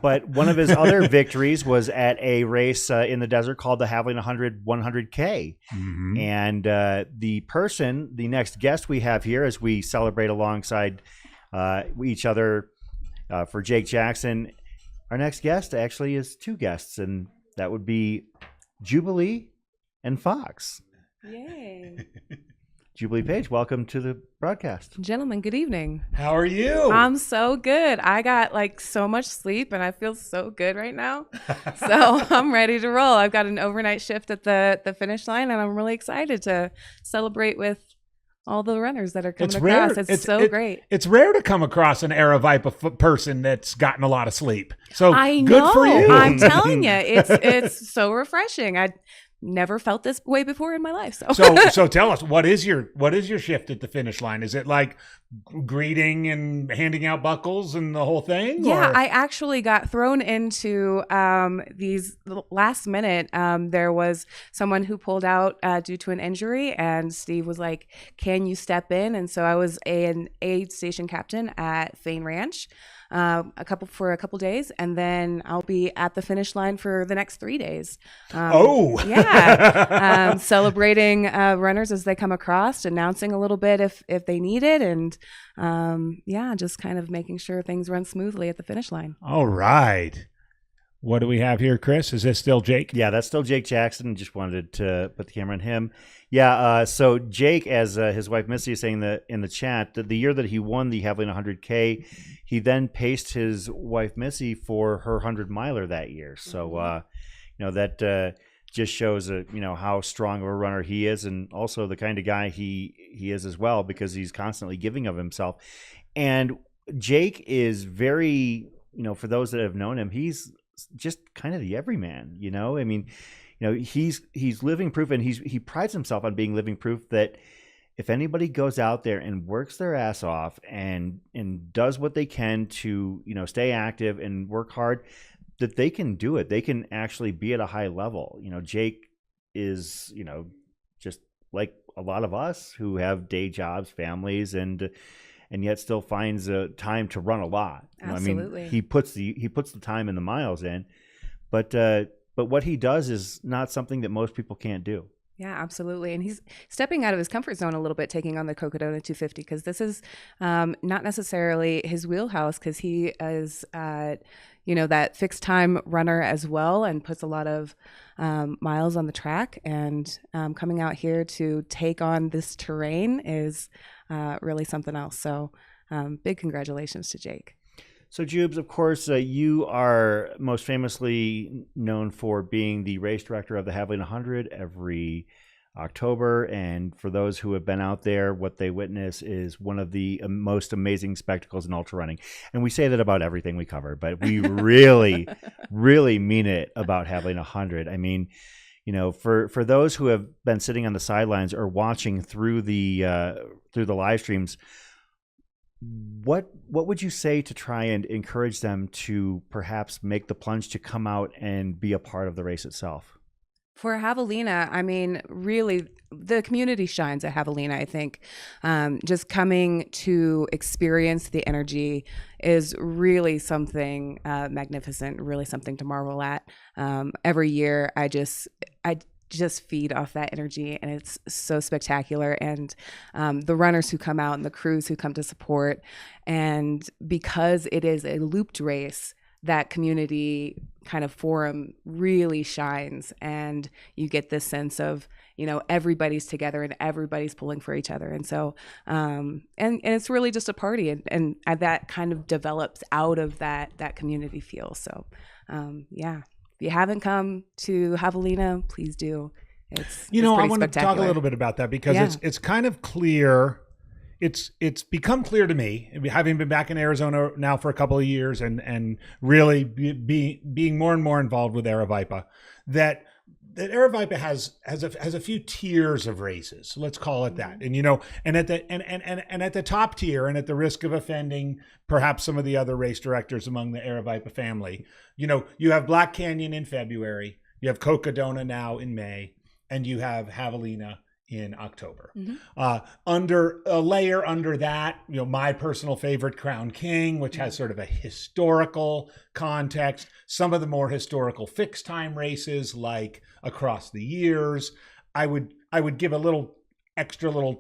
But one of his other victories was at a race in the desert called the Havalina 100K. Mm-hmm. And the next guest we have here as we celebrate alongside each other for Jake Jackson, our next guest actually is two guests, and that would be Jubilee and Fox. Yay. Jubilee, Paige, welcome to the broadcast. Gentlemen, good evening. How are you? I'm so good. I got so much sleep and I feel so good right now. So I'm ready to roll. I've got an overnight shift at the finish line and I'm really excited to celebrate with all the runners that are coming across. It's so great. It's rare to come across an Aravaipa person that's gotten a lot of sleep. So I good know. for you. I'm telling you, it's so refreshing. I never felt this way before in my life. So tell us, what is your shift at the finish line? Is it like greeting and handing out buckles and the whole thing? Yeah, or? I actually got thrown into these last minute. There was someone who pulled out due to an injury, and Steve was like, "Can you step in?" And so I was an aid station captain at Fain Ranch for a couple days, and then I'll be at the finish line for the next 3 days. Celebrating runners as they come across, announcing a little bit if they need it, and just kind of making sure things run smoothly at the finish line. All right. What do we have here, Chris? Is this still Jake? Yeah, that's still Jake Jackson. Just wanted to put the camera on him. Yeah, so Jake, as his wife Missy is saying in the chat, the year that he won the Havalina 100K, he then paced his wife Missy for her 100-miler that year. So, that just shows how strong of a runner he is, and also the kind of guy he is as well, because he's constantly giving of himself. And Jake is very, for those that have known him, he's just kind of the everyman. I mean, he's living proof, and he prides himself on being living proof that if anybody goes out there and works their ass off and does what they can to stay active and work hard, that they can do it. They can actually be at a high level. Jake is just like a lot of us who have day jobs, families, and yet still finds time to run a lot. Absolutely. I mean, he puts the time and the miles in, but what he does is not something that most people can't do. Yeah, absolutely. And he's stepping out of his comfort zone a little bit, taking on the Cocodona 250, because this is not necessarily his wheelhouse, because he is, that fixed time runner as well, and puts a lot of miles on the track. And coming out here to take on this terrain is really something else. So big congratulations to Jake. So, Jubes, of course, you are most famously known for being the race director of the Havalina 100 every October. And for those who have been out there, what they witness is one of the most amazing spectacles in ultra running. And we say that about everything we cover, but we really, really mean it about Havalina 100. I mean, for those who have been sitting on the sidelines or watching through the live streams, what would you say to try and encourage them to perhaps make the plunge to come out and be a part of the race itself? For Havalina, I mean, really, the community shines at Havalina, I think. Just coming to experience the energy is really something magnificent, really something to marvel at. Every year, I just feed off that energy, and it's so spectacular. And the runners who come out and the crews who come to support, and because it is a looped race, that community kind of forum really shines, and you get this sense of everybody's together and everybody's pulling for each other. And so and it's really just a party, and that kind of develops out of that community feel. So if you haven't come to Havalina, please do. It's I want to talk a little bit about that, because it's kind of clear. It's become clear to me, having been back in Arizona now for a couple of years and really being more and more involved with Aravaipa, that Aravaipa has a few tiers of races. Let's call it that. And and at the top tier, and at the risk of offending perhaps some of the other race directors among the Aravaipa family, you have Black Canyon in February, you have Cocodona now in May, and you have Havalina in October. Under a layer under that, my personal favorite, Crown King, which has sort of a historical context. Some of the more historical fixed time races, like Across the Years. I would give a little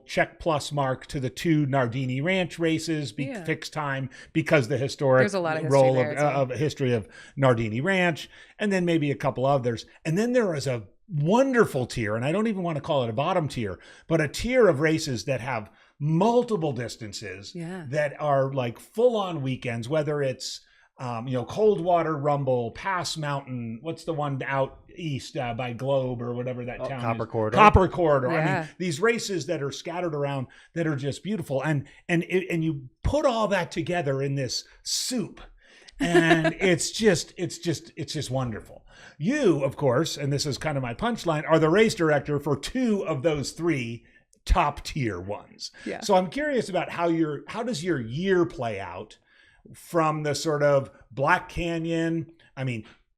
check plus mark to the 2 Nardini Ranch races, fixed time, because the historic role of history of Nardini Ranch, and then maybe a couple others. And then there is a wonderful tier, and I don't even want to call it a bottom tier, but a tier of races that have multiple distances that are like full on weekends, whether it's Coldwater Rumble, Pass Mountain, what's the one out east by Globe or whatever that town Copper is? Corridor. Copper Corridor. I mean, these races that are scattered around that are just beautiful, and you put all that together in this soup, and it's just wonderful. You, of course, and this is kind of my punchline, are the race director for 2 of those 3 top tier ones. Yeah. So I'm curious about how does your year play out from the sort of Black Canyon,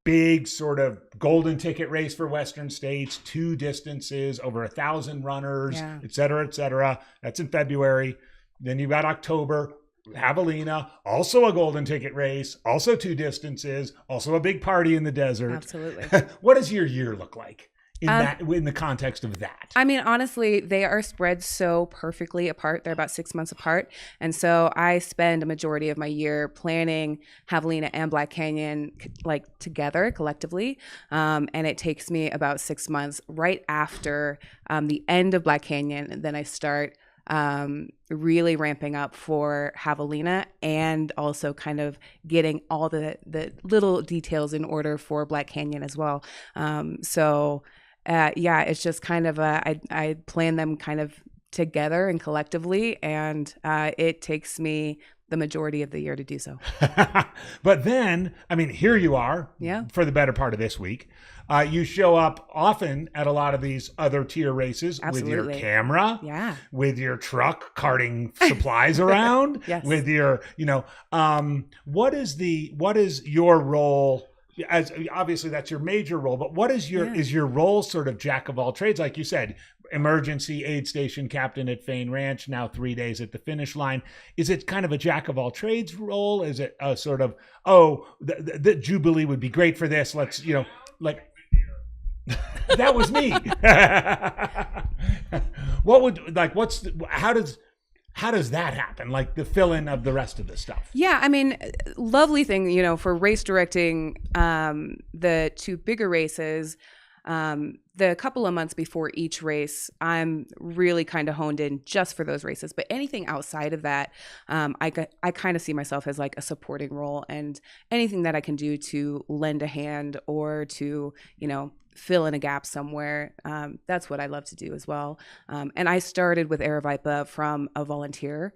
big sort of golden ticket race for Western States, 2 distances, over 1,000 runners, et cetera, et cetera. That's in February. Then you've got October, Havalina, also a golden ticket race, also 2 distances, also a big party in the desert. Absolutely. What does your year look like in the context of that? Honestly, they are spread so perfectly apart. They're about 6 months apart. And so I spend a majority of my year planning Javelina and Black Canyon together collectively. And it takes me about 6 months right after the end of Black Canyon. And then I start really ramping up for Havalina, and also kind of getting all the little details in order for Black Canyon as well. It's just kind of I plan them kind of together and collectively, and it takes me the majority of the year to do so. But then, here you are for the better part of this week. You show up often at a lot of these other tier races. Absolutely. With your camera, with your truck carting supplies around, with your, what is your role? As obviously that's your major role, but what is your role sort of jack of all trades? Like you said, emergency aid station captain at Fain Ranch, now 3 days at the finish line. Is it kind of a jack of all trades role? Is it a sort of, the Jubilee would be great for this. Let's, that was me. How does that happen? Like the fill-in of the rest of the stuff. Yeah, lovely thing, for race directing the 2 bigger races, the couple of months before each race, I'm really kind of honed in just for those races. But anything outside of that, I kind of see myself as like a supporting role, and anything that I can do to lend a hand or to, fill in a gap somewhere. That's what I love to do as well. And I started with Aravaipa from a volunteer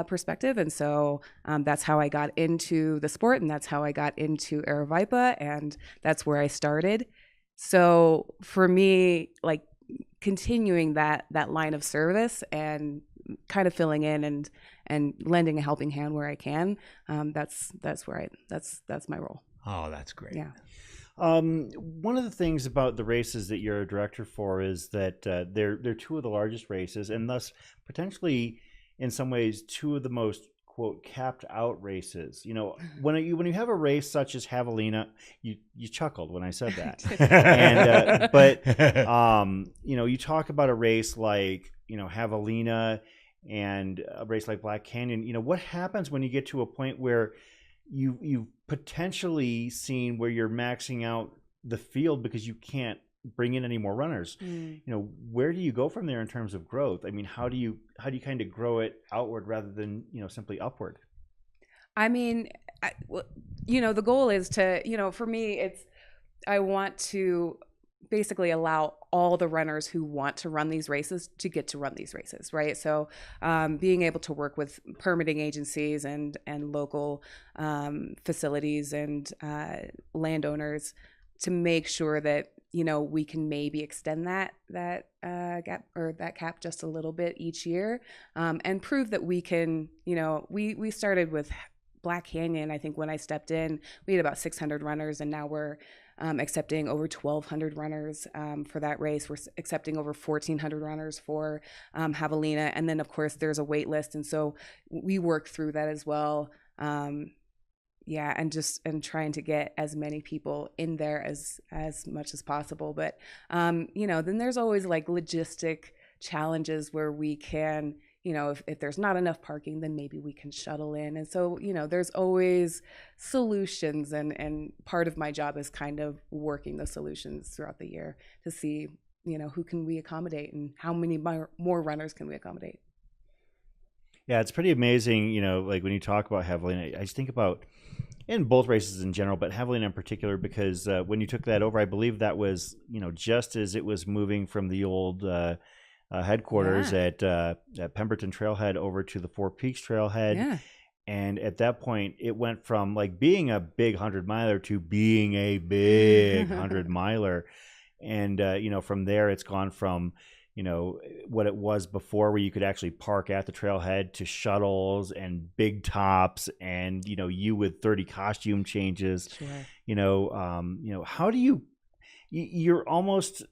perspective. And so that's how I got into the sport, and that's how I got into Aravaipa, and that's where I started. So for me, continuing that line of service and kind of filling in and lending a helping hand where I can, that's my role. Oh, that's great. Yeah. One of the things about the races that you're a director for is that they're 2 of the largest races, and thus potentially in some ways 2 of the most, quote, capped out races. When you have a race such as Havalina, you chuckled when I said that. And but you talk about a race like Havalina and a race like Black Canyon. What happens when you get to a point where you've potentially seen where you're maxing out the field because you can't bring in any more runners? Where do you go from there in terms of growth? How do you kind of grow it outward rather than simply upward? The goal is to, for me, I want to basically allow all the runners who want to run these races to get to run these races, right? So being able to work with permitting agencies and local facilities and landowners to make sure that we can maybe extend that gap or that cap just a little bit each year, and prove that we can. We started with Black Canyon, I think when I stepped in, we had about 600 runners, and now we're accepting over 1,200 runners for that race. We're accepting over 1,400 runners for Javelina. And then, of course, there's a wait list. And so we work through that as well. And trying to get as many people in there as much as possible. But, then there's always like logistic challenges where we can, if there's not enough parking, then maybe we can shuttle in. And so, there's always solutions. And part of my job is kind of working the solutions throughout the year to see, who can we accommodate and how many more runners can we accommodate. Yeah, it's pretty amazing, like when you talk about Havalina, I just think about in both races in general, but Havalina in particular, because when you took that over, I believe that was, just as it was moving from the old headquarters at Pemberton Trailhead over to the Four Peaks Trailhead. Yeah. And at that point, it went from like being a big 100-miler to being a big 100-miler. And, from there, it's gone from, what it was before where you could actually park at the trailhead to shuttles and big tops and, you with 30 costume changes. Sure. How do you're almost,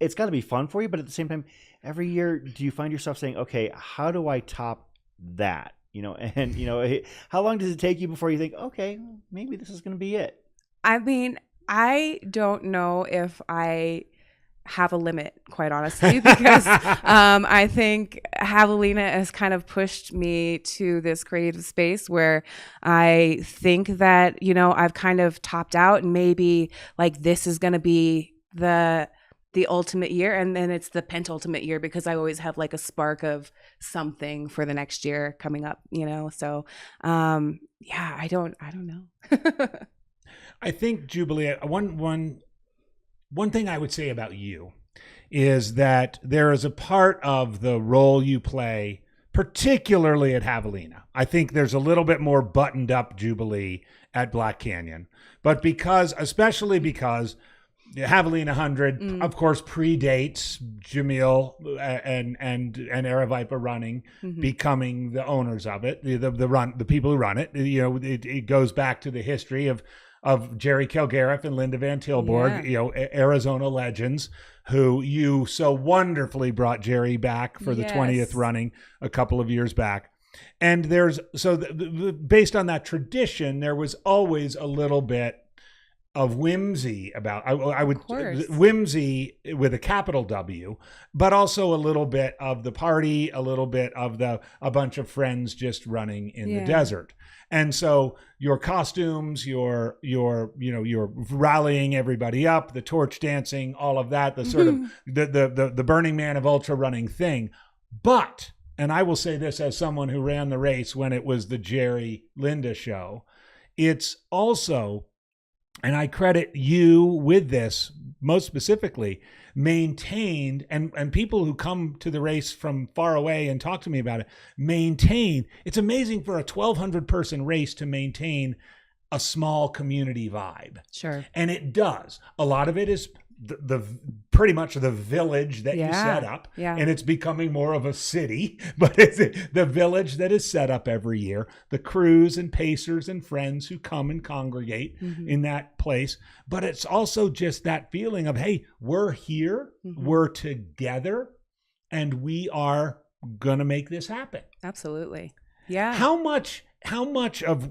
it's got to be fun for you, but at the same time, every year, do you find yourself saying, okay, how do I top that? And, how long does it take you before you think, okay, maybe this is going to be it? I mean, I don't know if I have a limit, quite honestly, because I think Javelina has kind of pushed me to this creative space where I think that, I've kind of topped out and maybe like this is going to be the ultimate year, and then it's the penultimate year because I always have like a spark of something for the next year coming up, so I don't know. I think, Jubilee, one thing I would say about you is that there is a part of the role you play, particularly at Havalina. I think there's a little bit more buttoned up Jubilee at Black Canyon, but especially because the Havalina 100, of course, predates Jamil and Era Viper running, becoming the owners of it, the people who run it. It goes back to the history of Jerry Kilgariff and Linda Van Tilburg, Arizona legends, who you so wonderfully brought Jerry back for the 20th running a couple of years back. And based on that tradition, there was always a little bit of whimsy about, whimsy with a capital W, but also a little bit of the party, a little bit of a bunch of friends just running in the desert. And so your costumes, your rallying everybody up, the torch dancing, all of that, the sort of the Burning Man of ultra running thing. But, and I will say this as someone who ran the race when it was the Jerry Linda show, it's also, and I credit you with this most specifically, maintained, and people who come to the race from far away and talk to me about it, maintain. It's amazing for a 1,200 person race to maintain a small community vibe. Sure. And it does. A lot of it is the pretty much the village that you set up, and it's becoming more of a city, but it's the village that is set up every year, the crews and pacers and friends who come and congregate in that place. But it's also just that feeling of, hey, we're here, we're together, and we are gonna make this happen. Absolutely. Yeah. How much of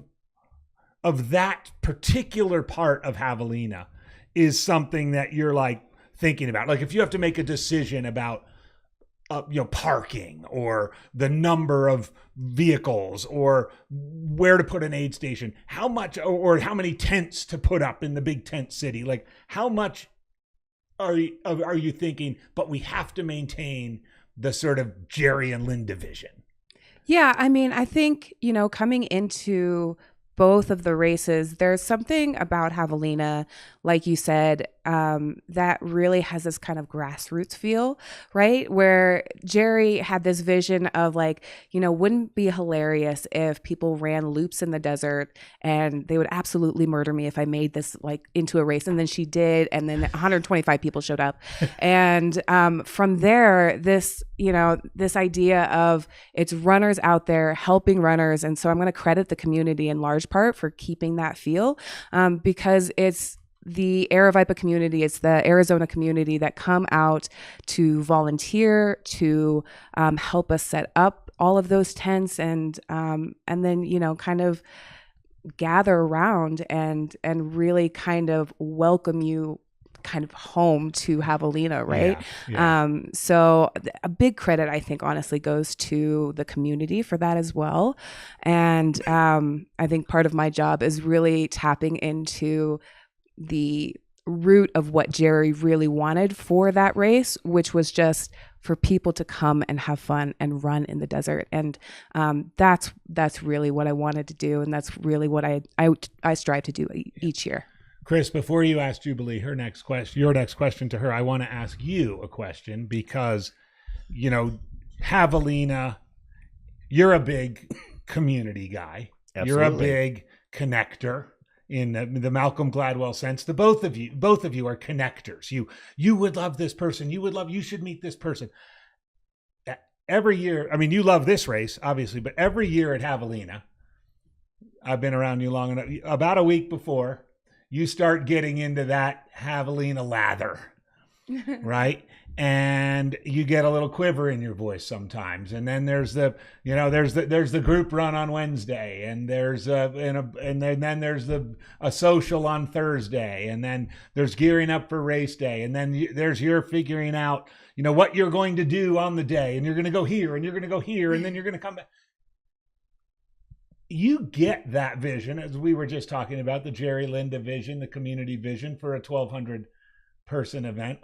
that particular part of Havalina is something that you're like thinking about? Like if you have to make a decision about parking or the number of vehicles or where to put an aid station, how much or how many tents to put up in the big tent city, like how much are you thinking, but we have to maintain the sort of Jerry and Linda vision? Yeah, I mean, I think, coming into both of the races, there's something about Javelina, like you said, that really has this kind of grassroots feel, right? Where Jerry had this vision of like, wouldn't it be hilarious if people ran loops in the desert, and they would absolutely murder me if I made this like into a race. And then she did, and then 125 people showed up. And from there, this idea of it's runners out there helping runners. And so I'm going to credit the community in large part for keeping that feel, because it's the Aravaipa community, it's the Arizona community that come out to volunteer, to help us set up all of those tents, and then kind of gather around and really kind of welcome you kind of home to Havalina, right? So a big credit, I think, honestly, goes to the community for that as well. And I think part of my job is really tapping into the root of what Jerry really wanted for that race, which was just for people to come and have fun and run in the desert. And that's really what I wanted to do, and that's really what I strive to do each year. Chris, before you ask Jubilee your next question to her, I want to ask you a question, because Havalina, you're a big community guy. Absolutely. You're a big connector in the Malcolm Gladwell sense. The both of you are connectors. You would love this person. You should meet this person. Every year, I mean, you love this race, obviously, but every year at Havalina, I've been around you long enough, about a week before, you start getting into that Javelina lather, right? And you get a little quiver in your voice sometimes. And then there's the group run on Wednesday, and there's then there's a social on Thursday, and then there's gearing up for race day, and then there's your figuring out what you're going to do on the day, and you're going to go here, and you're going to go here, and then you're going to come back. You get that vision, as we were just talking about, the Jerry Linda vision, the community vision for a 1,200 person event.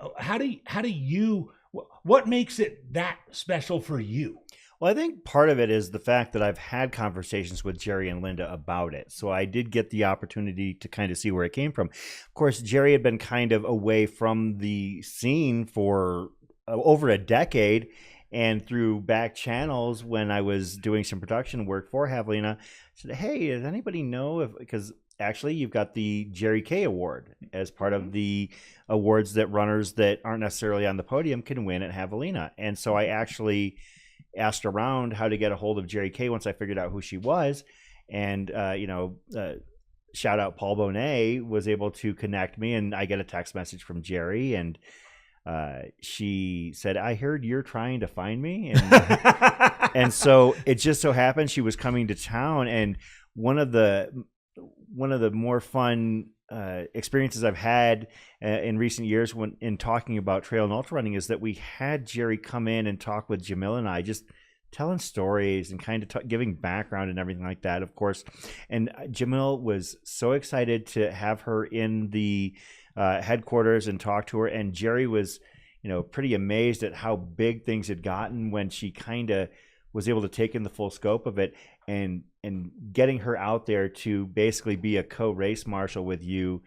What makes it that special for you? Well, I think part of it is the fact that I've had conversations with Jerry and Linda about it. So I did get the opportunity to kind of see where it came from. Of course, Jerry had been kind of away from the scene for over a decade. And through back channels, when I was doing some production work for Havalina, I said, hey, does anybody know because actually you've got the Jerry K Award as part of the awards that runners that aren't necessarily on the podium can win at Havalina. And so I actually asked around how to get a hold of Jerry K once I figured out who she was. And, shout out Paul Bonet was able to connect me, and I get a text message from Jerry, and she said, I heard you're trying to find me. And so it just so happened she was coming to town. And one of the more fun experiences I've had in recent years in talking about trail and ultra running is that we had Jerry come in and talk with Jamil and I, just telling stories and kind of giving background and everything like that, of course. And Jamil was so excited to have her in the headquarters and talk to her, and Jerry was pretty amazed at how big things had gotten when she kind of was able to take in the full scope of it, and getting her out there to basically be a co-race marshal with you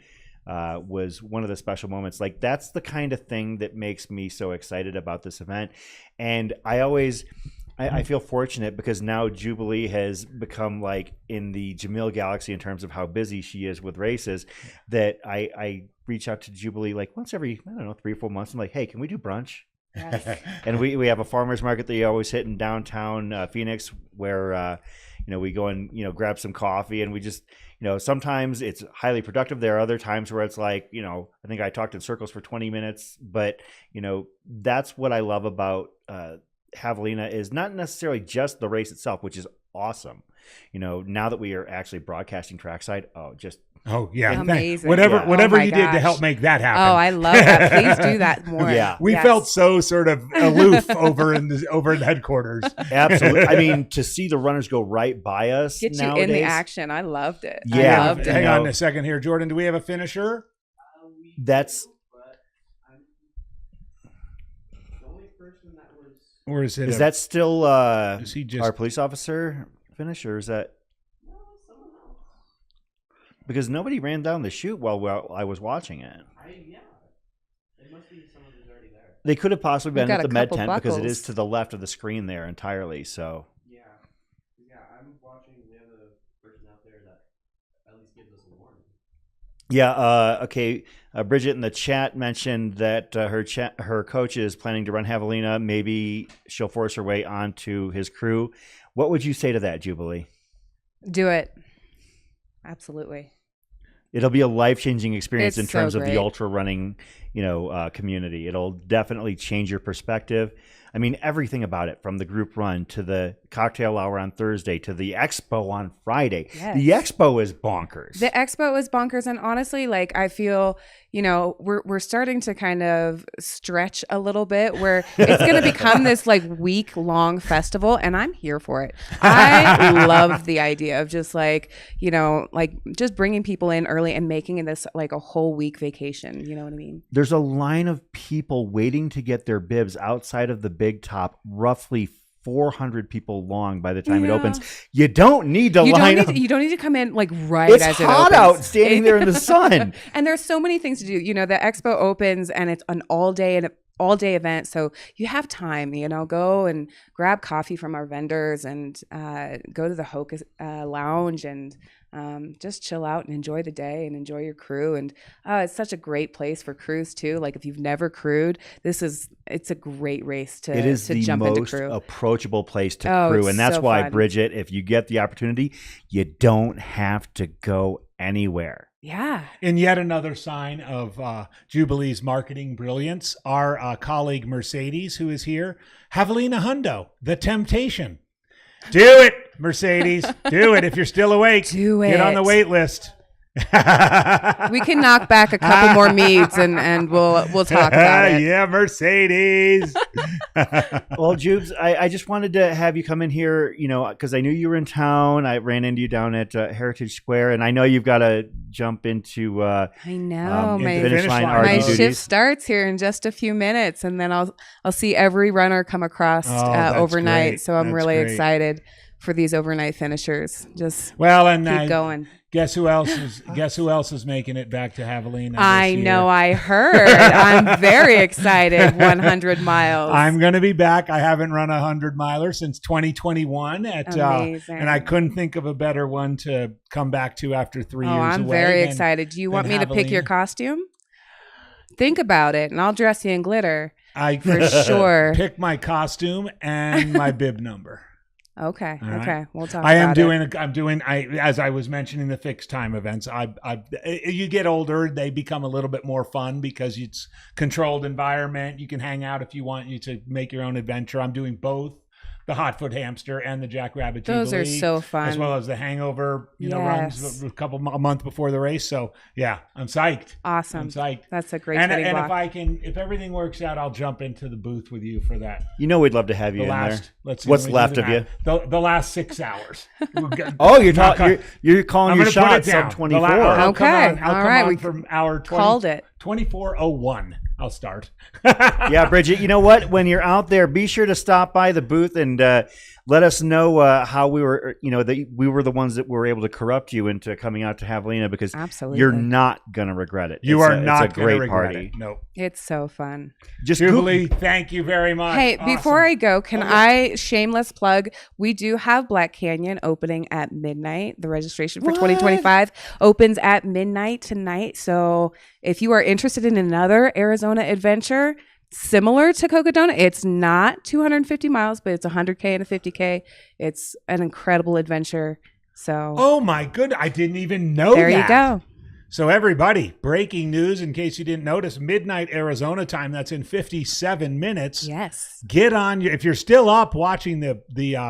was one of the special moments. Like, that's the kind of thing that makes me so excited about this event. And I feel fortunate because now Jubilee has become like in the Jamil galaxy in terms of how busy she is with races, that I reach out to Jubilee like once every, 3 or 4 months. I'm like, hey, can we do brunch? Yes. And we have a farmer's market that you always hit in downtown Phoenix where, we go and, grab some coffee, and we just, sometimes it's highly productive. There are other times where it's like, I think I talked in circles for 20 minutes, but, that's what I love about Havalina, is not necessarily just the race itself, which is awesome. Now that we are actually broadcasting trackside, amazing. Whatever you did to help make that happen. Oh, I love that. Please do that more. Yeah, we felt so sort of aloof over in the headquarters. Absolutely. I mean, to see the runners go right by us, get nowadays, you in the action. I loved it. Yeah, I loved it. Hang on a second here, Jordan. Do we have a finisher? That's. Or is it? Is that still our police officer finish, or is that? Because nobody ran down the chute while I was watching it. Yeah. It must be someone who's already there. They could have possibly been We've got at the a med couple tent because it buckles. is to the left of the screen there entirely. So Yeah. Yeah, I'm watching. We have a person out there that at least gives us a warning. yeah, okay. Bridget in the chat mentioned that her coach is planning to run Havalina. Maybe she'll force her way onto his crew. What would you say to that, Jubilee? Do it. Absolutely. It'll be a life-changing experience It's in terms so of the great. ultra running, community. It'll definitely change your perspective. I mean, everything about it, from the group run to the cocktail hour on Thursday to the expo on Friday. Yes. The expo is bonkers. The expo is bonkers, and honestly, like I feel, we're starting to kind of stretch a little bit, where it's going to become this like week-long festival, and I'm here for it. I love the idea of just like just bringing people in early and making this like a whole week vacation. You know what I mean? There's a line of people waiting to get their bibs outside of the big top, roughly 400 people long by the time it Yeah. opens. You don't need to line up. You don't need to come in like right It's as it hot opens. out standing there in the sun. And there's so many things to do. The expo opens and it's an all day event, so you have time. Go and grab coffee from our vendors and go to the Hocus lounge and just chill out and enjoy the day and enjoy your crew. And it's such a great place for crews too. Like if you've never crewed, it's a great race to It is the jump into most crew. approachable place to Oh, crew. it's And that's so why, fun. Bridget, if you get the opportunity, you don't have to go anywhere. Yeah. In yet another sign of Jubilee's marketing brilliance, our colleague Mercedes, who is here, Javelina Hundo, the temptation. Do it, Mercedes. Do it. If you're still awake, Do get on the it. wait list. We can knock back a couple more meads and we'll talk about it. Yeah, Mercedes. Well, Jubes, I just wanted to have you come in here, because I knew you were in town. I ran into you down at Heritage Square, and I know you've got to jump into I know. into My the finish line line. RD My My duties. shift starts here in just a few minutes, and then I'll see every runner come across That's overnight. great. So I'm That's really great. excited for these overnight finishers. Just Well, and keep going. guess who else is making it back to Javelina? I this know. year? I heard. I'm very excited. 100 miles. I'm going to be back. I haven't run a 100-miler since 2021 Amazing. and I couldn't think of a better one to come back to after 3 years I'm away very than- excited. Do you want than me to pick your Javelina. costume? Think about it, and I'll dress you in glitter. I For sure. pick my costume and my bib number. Okay. All right. Okay. We'll talk I am about it. doing as I was mentioning the fixed time events. You get older, they become a little bit more fun because it's controlled environment. You can hang out if you want. You to make your own adventure. I'm doing both the Hotfoot Hamster and the Jackrabbit Those are Jubilee, so fun. as well as the Hangover. Yes. Runs a month before the race. So yeah, I'm psyched. Awesome. I'm psyched. That's a great And fitting block. if everything works out, I'll jump into the booth with you for that. We'd love to have you The in last, there. let's see, What's let me left do of you? the last 6 hours. Oh, you're Not talking. You're calling I'm your going to put shot it down. sub 24. I'll Okay. come All right. on We from hour 20, called it. 24:01. I'll start. Yeah, Bridget, you know what? When you're out there, be sure to stop by the booth and let us know how we were, that we were the ones that were able to corrupt you into coming out to Javelina, because Absolutely. you're not going to regret it. You It's are a, not it's a going to great regret party. it. No. It's so fun. Just Jubilee, thank you very much. Hey, Awesome. before I go, can Oh, yeah. I shameless plug? We do have Black Canyon opening at midnight. The registration for What? 2025 opens at midnight tonight. So if you are interested in another Arizona adventure similar to Cocodona, it's not 250 miles, but it's 100K and a 50K. It's an incredible adventure. So Oh my goodness, I didn't even know there that. you go. So everybody, breaking news in case you didn't notice, midnight Arizona time, that's in 57 minutes. Yes. Get on if you're still up watching the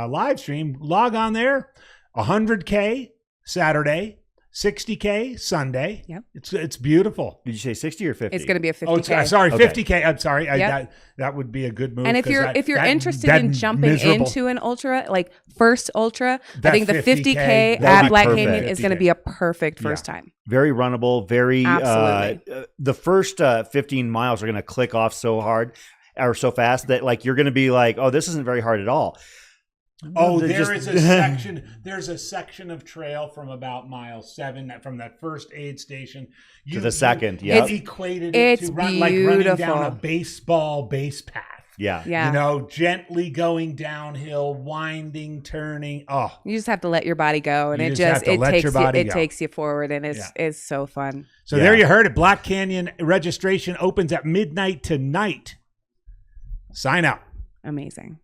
live stream, log on there. 100K Saturday, 60K Sunday. Yep. It's beautiful. Did you say 60 or 50? It's going to be a 50K. Oh, sorry, Okay. 50K. I'm sorry. Yep. That would be a good move. And if 'cause you're that- interested that in jumping miserable- into an ultra, like first ultra, I That think the 50K 50K that'd at be Black perfect. Canyon is going to 50K. be a perfect first time. Very runnable, very Absolutely. the first 15 miles are going to click off so hard or so fast that like you're going to be like, oh, this isn't very hard at all. Oh, They're there just- is a section. There's a section of trail from about mile 7, from that first aid station To the second, yeah. You It's- equated it it's to like running down beautiful. a baseball base path. Yeah. Yeah. You know, gently going downhill, winding, turning. Oh, You just have to let your body go, and You it just have just to it let takes your body you go. it takes you forward, and it's Yeah. it's so fun. so Yeah. there you heard it. Black Canyon registration opens at midnight tonight. Sign up. Amazing.